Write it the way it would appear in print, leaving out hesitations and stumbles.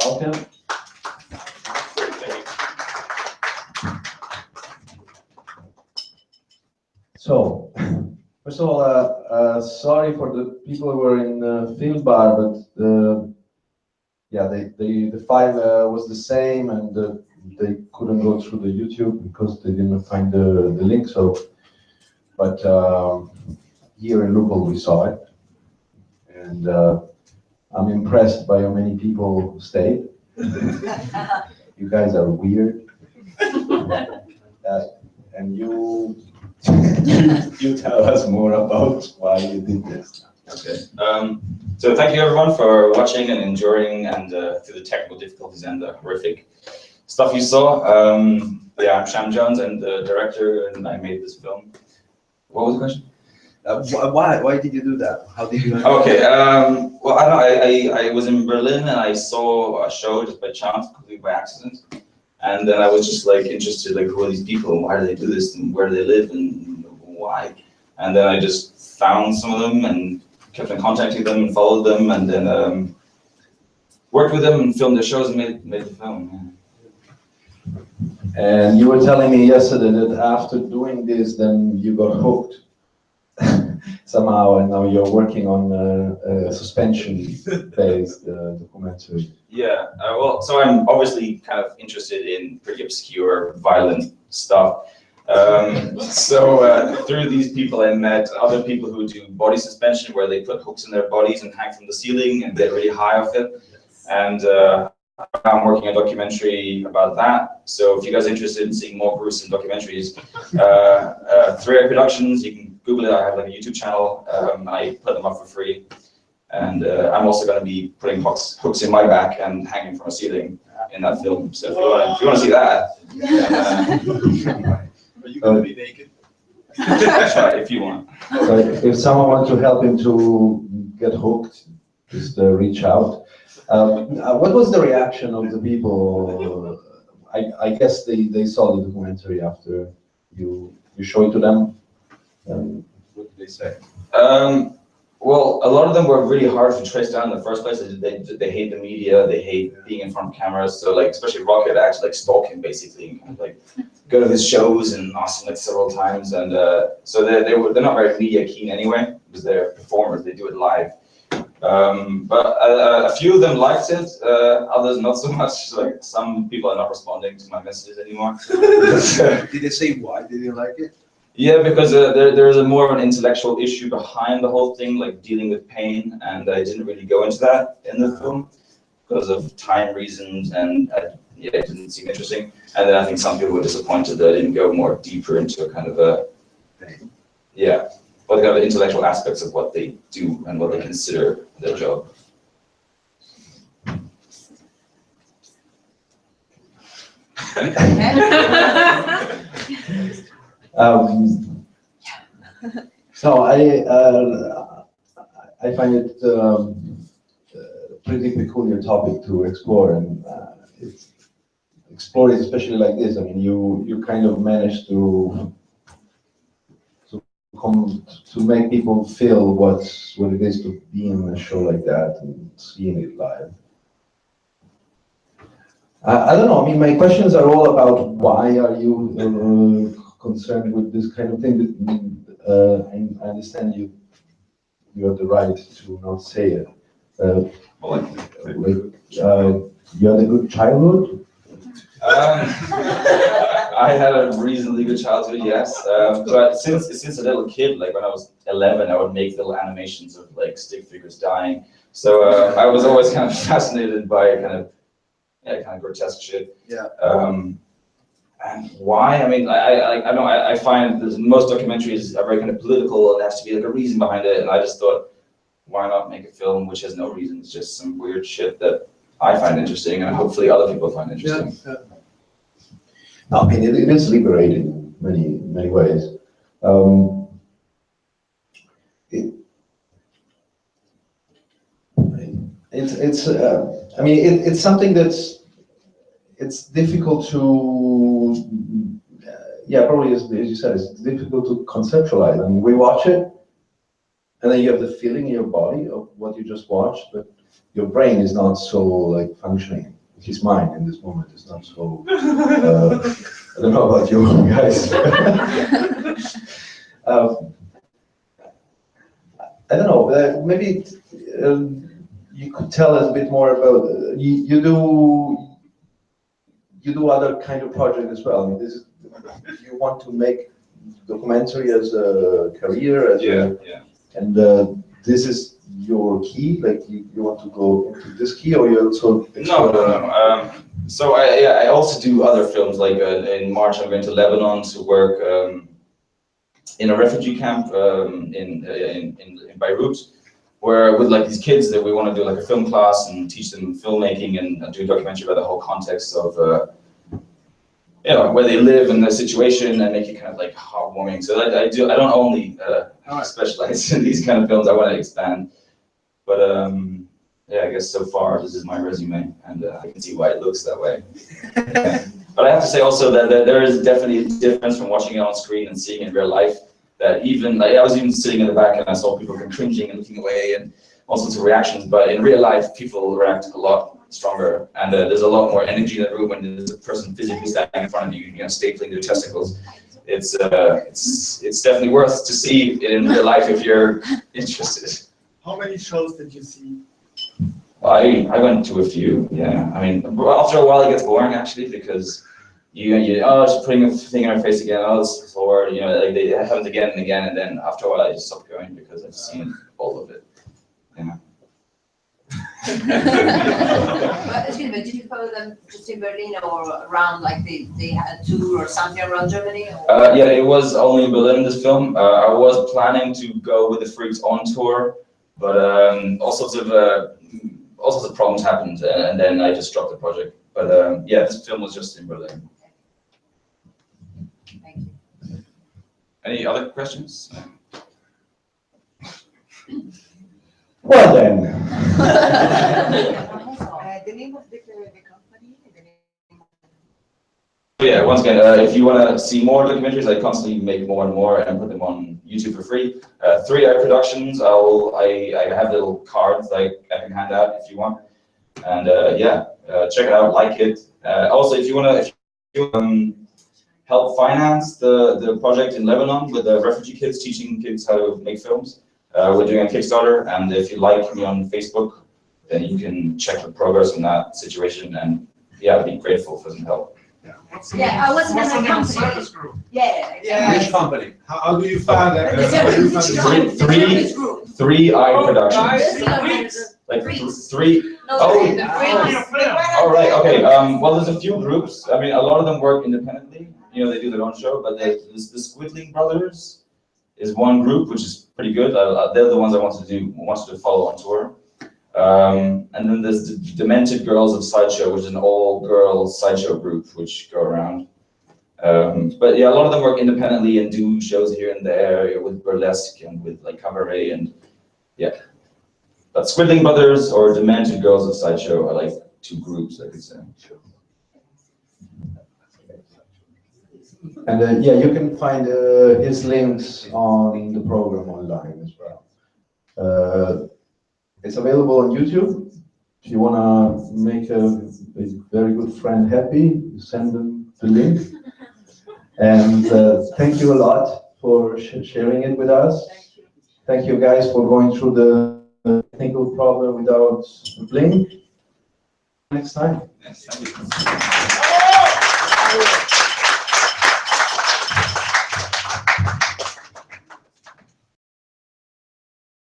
welcome. So, first of all, sorry for the people who were in the field bar, but yeah, the file was the same, and they couldn't go through the YouTube because they didn't find the link. So, but here in Lupol we saw it, and I'm impressed by how many people stayed. You guys are weird, and you tell us more about why you did this. Okay. So thank you everyone for watching and enjoying, and through the technical difficulties and the horrific stuff you saw. Yeah, I'm Sham Jones. I'm the director, and I made this film. What was the question? Why did you do that? How did you? Okay. Well, I don't know. I was in Berlin and I saw a show just by chance, completely by accident, and then I was just like interested, like, who are these people and why do they do this and where do they live and why? And then I just found some of them and kept on contacting them and followed them, and then worked with them and filmed their shows and made the film. And you were telling me yesterday that after doing this, then you got hooked somehow, and now you're working on a suspension-based documentary. Yeah, well, so I'm obviously kind of interested in pretty obscure, violent stuff. So through these people, I met other people who do body suspension, where they put hooks in their bodies and hang from the ceiling and get really high off it. And I'm working a documentary about that. So if you guys are interested in seeing more gruesome documentaries, 3i Productions, you can Google it. I have like a YouTube channel. I put them up for free. And I'm also going to be putting hooks in my back and hanging from a ceiling in that film. So if you want to see that, Are you going to be naked? try if you want. So if someone wants to help him to get hooked, just reach out. What was the reaction of the people? I guess they saw the documentary after you showed it to them. What did they say? Well, a lot of them were really hard to trace down in the first place. They hate the media, they hate being in front of cameras. So like, especially Rocket actually like stalk him basically, and kind of like go to his shows and ask him like several times. And so they're not very media keen anyway, because they're performers, they do it live. But a few of them liked it, others not so much. Like some people are not responding to my messages anymore. Did they say why they didn't like it? Yeah, because there is a more of an intellectual issue behind the whole thing, like dealing with pain, and I didn't really go into that in the film because of time reasons, and yeah, it didn't seem interesting. And then I think some people were disappointed that I didn't go more deeper into a kind of a, yeah, what kind of intellectual aspects of what they do and what they consider their job. So I find it pretty peculiar topic to explore, and explore it especially like this. I mean, you kind of managed to make people feel what it is to be in a show like that and seeing it live. I don't know. I mean, my questions are all about why are you concerned with this kind of thing. I understand you have the right to not say it. You had a good childhood? I had a reasonably good childhood, yes. But since a little kid, like when I was 11, I would make little animations of like stick figures dying. So I was always kind of fascinated by kind of grotesque shit. Yeah. And why? I mean, I don't know. I find that most documentaries are very kind of political, and there has to be like a reason behind it. And I just thought, why not make a film which has no reason? It's just some weird shit that I find interesting, and hopefully other people find interesting. Yeah. No, I mean, it is liberating in many ways. It's something it's difficult to, yeah, probably as you said, it's difficult to conceptualize. I mean, we watch it, and then you have the feeling in your body of what you just watched, but your brain is not so like functioning. his mind in this moment is not so. I don't know about you guys. I don't know. Maybe you could tell us a bit more about you do other kind of project as well. I mean, you want to make documentary as a career, and this is your key. Like you want to go into this key, or you also no. So I also do other films. Like in March, I'm going to Lebanon to work in a refugee camp in Beirut, where with like these kids that we want to do like a film class and teach them filmmaking and do a documentary about the whole context of where they live and the situation and make it kind of like heartwarming. So I don't only specialize in these kind of films. I want to expand, but yeah, I guess so far this is my resume, and I can see why it looks that way. But I have to say also that there is definitely a difference from watching it on screen and seeing it in real life. That even like, I was even sitting in the back and I saw people cringing and looking away and all sorts of reactions. But in real life, people react a lot stronger, and there's a lot more energy in the room when there's a person physically standing in front of you, stapling their testicles. It's definitely worth to see it in real life if you're interested. How many shows did you see? I went to a few. Yeah, I mean, after a while it gets boring actually because. Just putting a thing in our face again, this is hard, like it happens again and again, and then after a while I just stopped going because I've seen all of it. Yeah. Excuse me, did you follow them just in Berlin or around, like they had a tour or something around Germany? Yeah, it was only in Berlin, this film. I was planning to go with the Freaks on tour, but all sorts of problems happened, and then I just dropped the project. But yeah, this film was just in Berlin. Any other questions? Well then. The name of the company? Yeah, once again, if you want to see more documentaries, I constantly make more and more and put them on YouTube for free. 3i Productions, I have little cards I can hand out if you want. And check it out, like it. Also, if you want to help finance the project in Lebanon with the refugee kids, teaching kids how to make films. We're doing a Kickstarter, and if you like me on Facebook, then you can check the progress on that situation, and yeah, I'd be grateful for some help. I was in a company. Service group. Yeah. Which company? How do you find that? 3i Productions. Like three. Oh, right. Okay. Well, there's a few groups. I mean, a lot of them work independently. They do their own show. But the Squidling Brothers is one group, which is pretty good. They're the ones I wanted to follow on tour. And then there's the Demented Girls of Sideshow, which is an all-girls sideshow group which go around. But yeah, a lot of them work independently and do shows here and there with burlesque and with like cabaret and yeah. But Squidling Brothers or Demented Girls of Sideshow are like two groups, I could say. And you can find his links on the program online as well. It's available on YouTube. If you want to make a very good friend happy, you send them the link. And thank you a lot for sharing it with us. Thank you guys for going through the technical problem without the link. Next time. Yes, thank you.